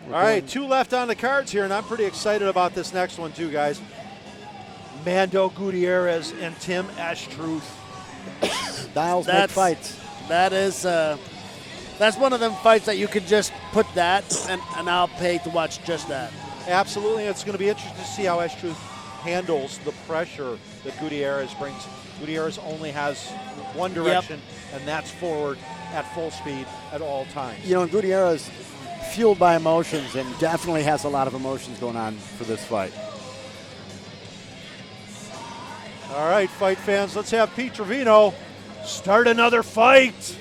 All right, 2 left on the cards here, and I'm pretty excited about this next one too, guys. Mando Gutierrez and Tim Eschtruth. Styles make fights. That is, that's one of them fights that you could just put that, and I'll pay to watch just that. Absolutely, it's going to be interesting to see how Eschtruth handles the pressure that Gutierrez brings. Gutierrez only has one direction, and that's forward at full speed at all times. You know, Gutierrez fueled by emotions and definitely has a lot of emotions going on for this fight. All right, fight fans, let's have Pete Trevino start another fight.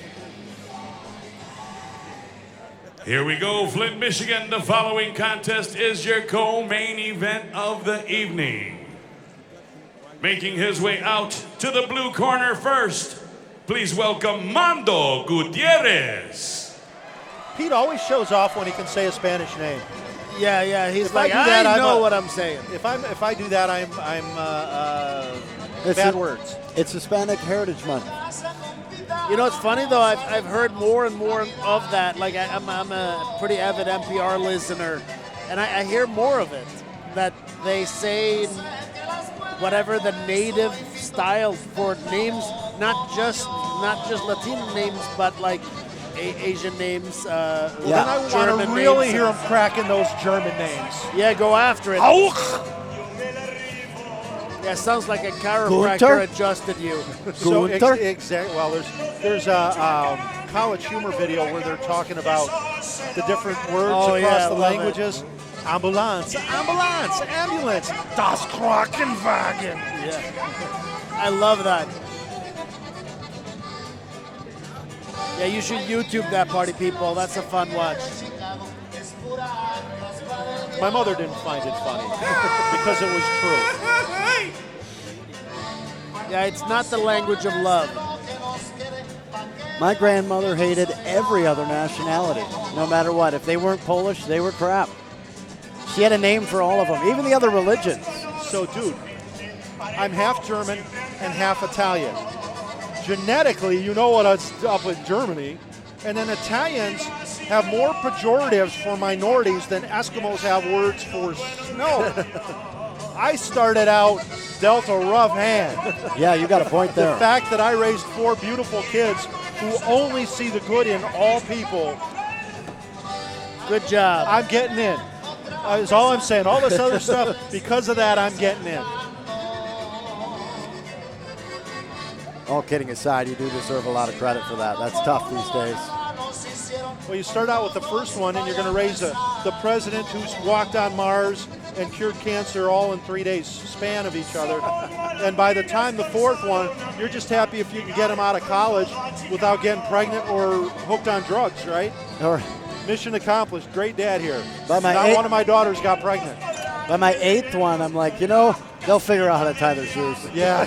Here we go, Flint, Michigan. The following contest is your co-main event of the evening. Making his way out to the blue corner first, please welcome Mando Gutierrez. Pete always shows off when he can say a Spanish name. Yeah, he's If like, I know what I'm saying. If I do that, I'm bad words. It's Hispanic Heritage Month. You know, it's funny though. I've heard more and more of that. Like I'm a pretty avid NPR listener, and I hear more of it. That they say whatever the native style for names, not just Latino names, but like Asian names. Then I want to really hear him cracking those German names. Yeah, go after it. Yeah, sounds like a chiropractor adjusted you. So exactly. Well, there's a College Humor video where they're talking about the different words across the languages. Ambulance, ambulance, ambulance. Das Krankenwagen. Yeah, I love that. Yeah, you should YouTube that, party people. That's a fun watch. My mother didn't find it funny because it was true. Yeah, it's not the language of love. My grandmother hated every other nationality, no matter what. If they weren't Polish, they were crap. She had a name for all of them, even the other religions. So, dude, I'm half German and half Italian. Genetically, you know what's up with Germany. And then Italians have more pejoratives for minorities than Eskimos have words for snow. I started out dealt a rough hand. Yeah, you got a point there. The fact that I raised 4 beautiful kids who only see the good in all people. Good job. I'm getting in. Is all I'm saying. All this other stuff, because of that, I'm getting in. All kidding aside, you do deserve a lot of credit for that. That's tough these days. Well, you start out with the first one, and you're going to raise the president who's walked on Mars and cured cancer all in 3 days span of each other. And by the time the 4th one, you're just happy if you can get him out of college without getting pregnant or hooked on drugs, right? Or mission accomplished. Great dad here. But Not one of my daughters got pregnant. By my 8th one, I'm like, you know, they'll figure out how to tie their shoes. Yeah.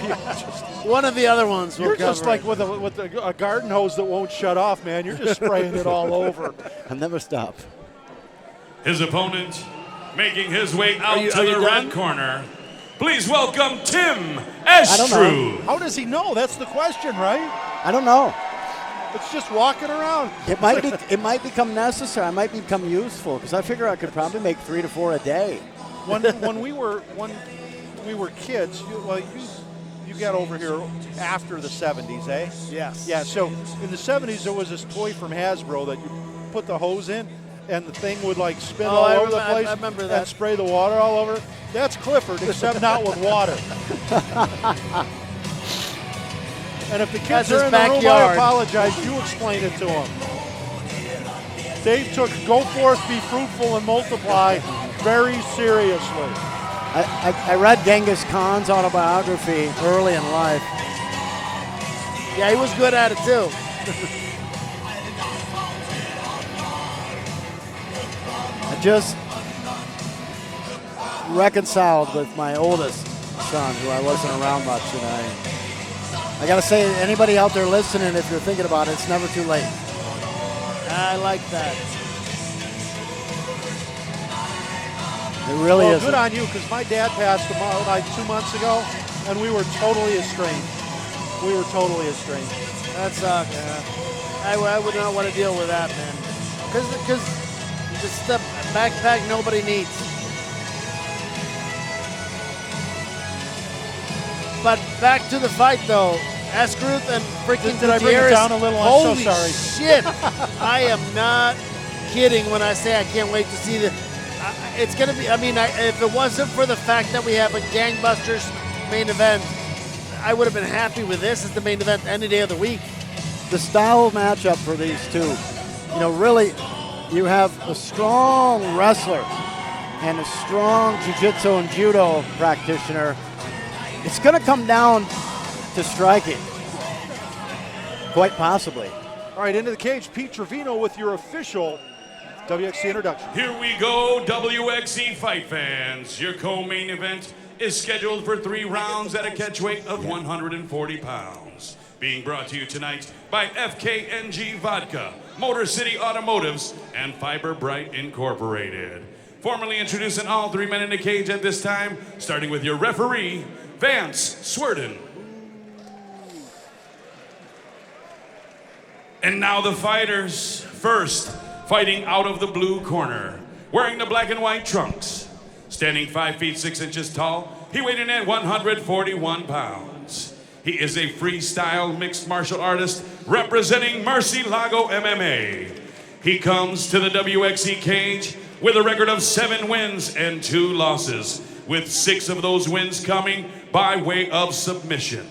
One of the other ones will You're cover just like it. with a garden hose that won't shut off, man. You're just spraying it all over. I'll never stop. His opponent making his way out to are you the done? red corner. Please welcome Tim I don't know. Eschtruth. How does he know? That's the question, right? I don't know. It's just walking around. It might become necessary. I might become useful because I figure I could probably make 3 to 4 a day. When we were kids, you got over here after the 70s, eh? Yes. Yeah, so in the 70s there was this toy from Hasbro that you put the hose in and the thing would like spin all over the place I remember that. and spray the water all over. That's Clifford, except not with water. And if the kids That's are his in the room, I backyard. apologize. You explain it to them. Dave took go forth, be fruitful, and multiply very seriously. I read Genghis Khan's autobiography early in life. Yeah, he was good at it too. I just reconciled with my oldest son, who I wasn't around much, and I got to say, anybody out there listening, if you're thinking about it, it's never too late. I like that. It really Well, is. good on you, because my dad passed like 2 months ago, and we were totally estranged. We were totally estranged. That sucks. Yeah. I would not want to deal with that, man. Because Backpack nobody needs. But back to the fight, though. Eschtruth and freaking Did I bring it Gutierrez. down a little? I'm Holy so sorry. shit! I am not kidding when I say I can't wait to see the. It's gonna be. I mean, if it wasn't for the fact that we have a gangbusters main event, I would have been happy with this as the main event any day of the week. The style matchup for these two, you know, really, you have a strong wrestler and a strong jiu-jitsu and judo practitioner. It's going to come down to striking, quite possibly. All right, into the cage, Pete Trevino with your official WXC introduction. Here we go, WXC fight fans. Your co-main event is scheduled for 3 rounds at a catch weight of 140 pounds. Being brought to you tonight by FKNG Vodka, Motor City Automotives, and Fiber Bright Incorporated. Formally introducing all 3 men in the cage at this time, starting with your referee, Vance Swerden. And now the fighters. First, fighting out of the blue corner, wearing the black and white trunks, standing 5 feet 6 inches tall, he weighed in at 141 pounds. He is a freestyle mixed martial artist representing Murcielago MMA. He comes to the WXC cage with a record of 7 wins and 2 losses, with 6 of those wins coming by way of submission.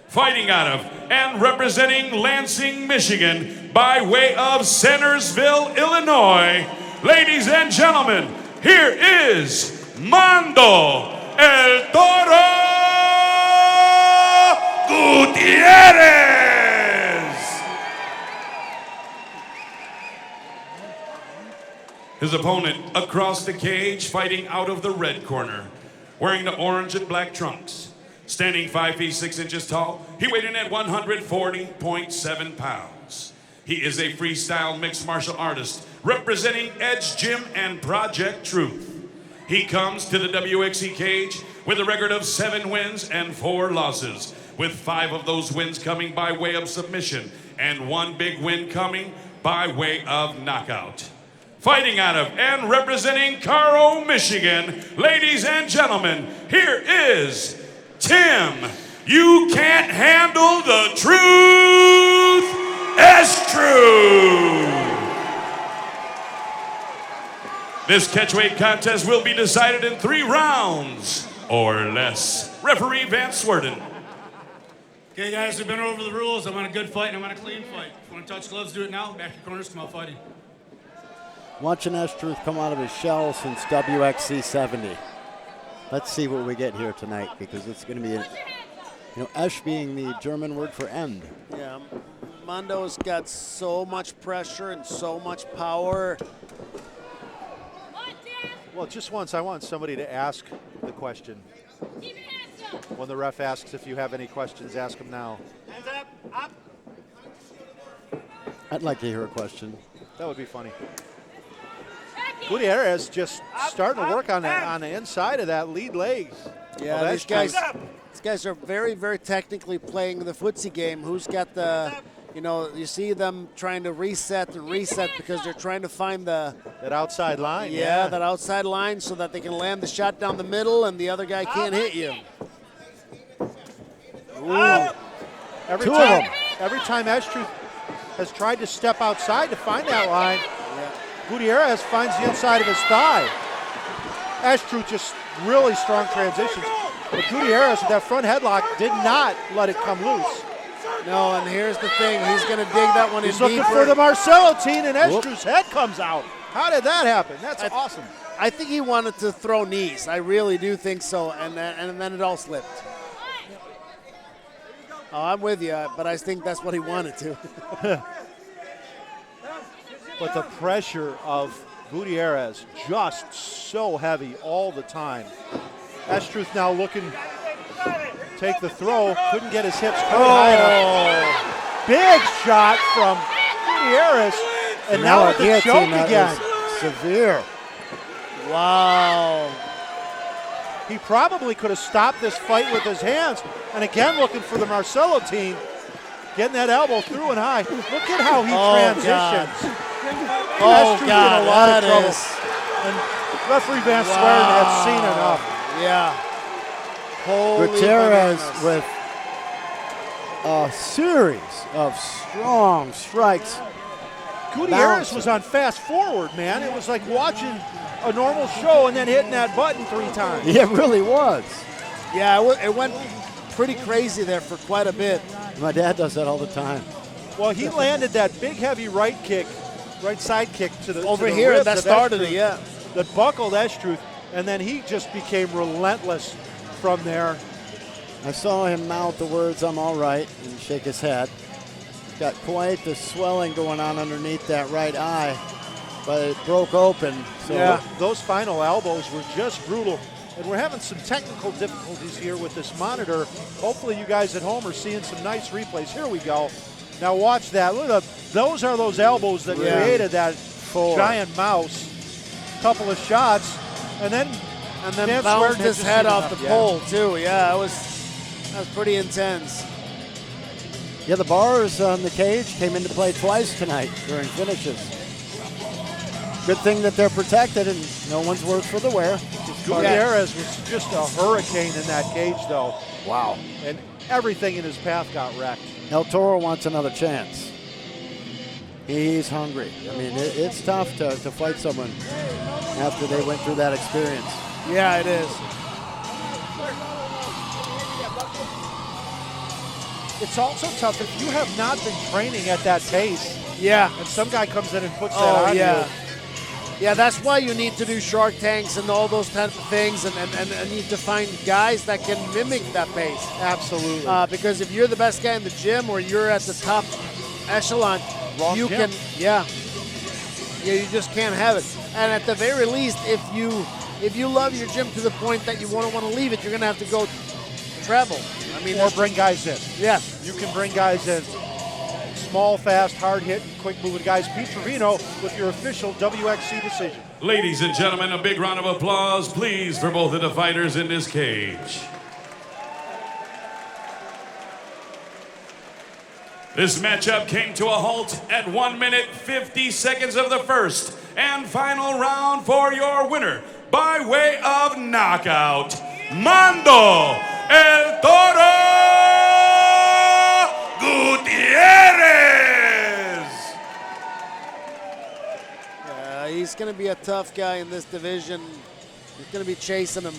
Fighting out of and representing Lansing, Michigan, by way of Centersville, Illinois, ladies and gentlemen, here is Mando El Toro Gutierrez. His opponent across the cage, fighting out of the red corner, wearing the orange and black trunks, standing 5 feet 6 inches tall, he weighed in at 140.7 pounds. He is a freestyle mixed martial artist representing Edge Gym and Project Truth. He comes to the WXC cage with a record of 7 wins and 4 losses, with 5 of those wins coming by way of submission and 1 big win coming by way of knockout. Fighting out of and representing Caro, Michigan, ladies and gentlemen, here is Tim, you can't handle the truth, Eschtruth. This catchweight contest will be decided in 3 rounds or less. Referee Vance Swerden. Okay, guys, we've been over the rules. I want a good fight and I want a clean fight. If you want to touch gloves, do it now. Back your corners, come out fighting. Watching Eschtruth come out of his shell since WXC 70. Let's see what we get here tonight, because it's going to be, Esch being the German word for end. Yeah, Mondo's got so much pressure and so much power. Well, just once, I want somebody to ask the question. When the ref asks if you have any questions, ask them now. Hands up. I'd like to hear a question. That would be funny. Gutierrez just starting to work on the inside of that lead leg. Yeah, these guys are very, very technically playing the footsie game. Who's got the, you see them trying to reset because they're trying to find that outside line. Yeah, that outside line so that they can land the shot down the middle and the other guy can't hit you. Ooh. Every time Eschtruth has tried to step outside to find that line, Gutierrez finds the inside of his thigh. Eschtruth just really strong transitions. But Gutierrez with that front headlock did not let it come loose. No, and here's the thing. He's going to dig that one in deeper. He's looking for the Marcellotine, and Eschtruth's head comes out. How did that happen? That's awesome. I think he wanted to throw knees. I really do think so, and then it all slipped. Oh, I'm with you, but I think that's what he wanted to. But the pressure of Gutierrez just so heavy all the time. Eschtruth now looking, take the throw, couldn't get his hips quite high enough. Big shot from Gutierrez, and now with the choke again. Severe. Wow. He probably could have stopped this fight with his hands, and again looking for the Marcellotine, getting that elbow through and high. Look at how he transitions. God. Oh, God, And referee Van Swearen had seen enough. Yeah. Holy Gutierrez bananas. with a series of strong strikes. Gutierrez was on fast forward, man. It was like watching a normal show and then hitting that button 3 times. It really was. Yeah, it went pretty crazy there for quite a bit. My dad does that all the time. Well, he landed that big, heavy right side kick to the Over to the here, ribs that of started Eschtruth, it, yeah. That buckled Eschtruth, and then he just became relentless from there. I saw him mouth the words, "I'm all right," and shake his head. Got quite the swelling going on underneath that right eye, but it broke open. So Yeah. Those final elbows were just brutal. And we're having some technical difficulties here with this monitor. Hopefully you guys at home are seeing some nice replays. Here we go. Now watch that. Look at those are those elbows that created that giant mouse. Couple of shots, and then Van bounced Swearen had his just head seen off enough. the pole too. Yeah, that was pretty intense. yeah, the bars on the cage came into play twice tonight during finishes. Good thing that they're protected and no one's worse for the wear. Gutierrez was just a hurricane in that cage, though. Wow. And everything in his path got wrecked. El Toro wants another chance. He's hungry. I mean, it's tough to fight someone after they went through that experience. Yeah, it is. It's also tough if you have not been training at that pace, Yeah. and some guy comes in and puts that on yeah. you. Yeah, that's why you need to do Shark Tanks and all those type of things, and need to find guys that can mimic that pace. Absolutely. Because if you're the best guy in the gym or you're at the top echelon, Wrong you gym. can, you just can't have it. And at the very least, if you love your gym to the point that you want to leave it, you're gonna have to go travel. I mean, or bring guys in. yeah. You can bring guys in. Small, fast, hard-hitting, quick-moving guys. Pete Trevino with your official WXC decision. Ladies and gentlemen, a big round of applause, please, for both of the fighters in this cage. This matchup came to a halt at 1 minute 50 seconds of the first and final round for your winner by way of knockout, Mando El Toro Gutierrez. He's going to be a tough guy in this division. He's going to be chasing him.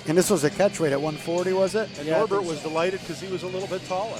And this was a catchweight at 140, was it? And Norbert was delighted because he was a little bit taller.